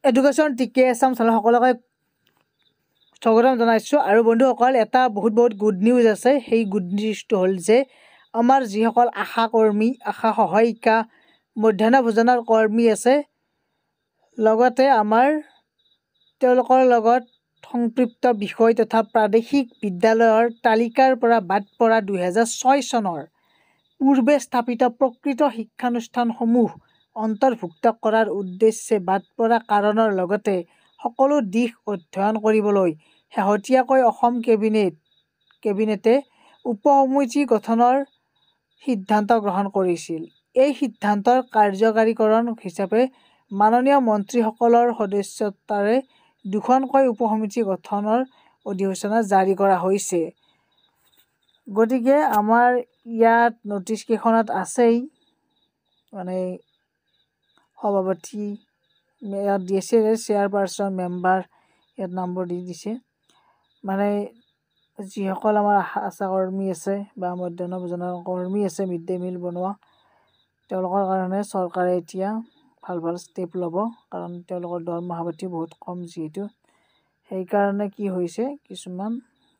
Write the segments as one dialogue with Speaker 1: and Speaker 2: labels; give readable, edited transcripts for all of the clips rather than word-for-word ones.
Speaker 1: Education টিকে Assam channel সকলোকে স্বাগতম জনাইছোঁ। আৰু বন্ধুসকল, এটা বহুত গুড নিউজ আছে। সেই গুড নিউজটো হ'ল যে আমাৰ যিসকল আশা কৰ্মী, আশা সহায়িকা, মধ্যাহ্ন ভোজনৰ কৰ্মী আছে, লগতে আমাৰ তেওঁলোকৰ লগত সংপৃক্ত বিষয় তথা প্ৰাদেশিক বিদ্যালয়ৰ তালিকাৰ পৰা বাদ পৰা 2006 চনৰ পূৰ্বে স্থাপিত প্ৰকৃত শিক্ষানুষ্ঠানসমূহ অন্তৰ্ভুক্ত কৰাৰ উদ্দেশ্যে বাদ পৰা কাৰণৰ লগতে সকলো দিশ অধ্যয়ন কৰিবলৈ শেহতীয়াকৈ অসম কেবিনেটে উপসমিতি গঠনৰ সিদ্ধান্ত গ্ৰহণ কৰিছিল। এই সিদ্ধান্তৰ কাৰ্যকাৰীকৰণ হিচাপে মাননীয় মন্ত্ৰীসকলৰ সদস্যতাৰে দুখনকৈ উপসমিতি গঠনৰ অধিসূচনা জাৰি কৰা হৈছে। গতিকে আমাৰ ইয়াত নটিচ কেইখনত আছেই, মানে সভাপতি ইয়াত দিছে, চেয়াৰপাৰ্চন, মেম্বাৰ ইয়াত নম্বৰ দি দিছে। মানে যিসকল আমাৰ আশা কৰ্মী আছে বা মধ্যাহ্ন ভোজনৰ কৰ্মী আছে, মিড ডে মিল বনোৱা, তেওঁলোকৰ কাৰণে চৰকাৰে এতিয়া ভাল ষ্টেপ ল'ব। কাৰণ তেওঁলোকৰ দৰমহা পাতি বহুত কম যিহেতু। সেইকাৰণে কি হৈছে, কিছুমান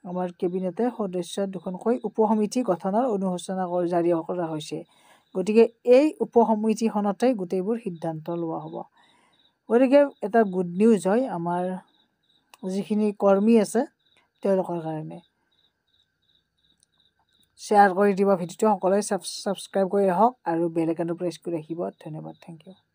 Speaker 1: আমাৰ কেবিনেটে সদস্য দুখনকৈ উপসমিতি গঠনৰ অনুসূচনা জাৰি কৰা হৈছে। গতিকে এই উপসমিতিখনতে গোটেইবোৰ সিদ্ধান্ত লোৱা হ'ব। গতিকে এটা গুড নিউজ হয় আমাৰ যিখিনি কৰ্মী আছে তেওঁলোকৰ কাৰণে। শ্বেয়াৰ কৰি দিব ভিডিঅ'টো, সকলোৱে ছাবস্ক্ৰাইব কৰি ৰাখক আৰু বেল আইকনটো প্ৰেছ কৰি ৰাখিব। ধন্যবাদ, থেংক ইউ।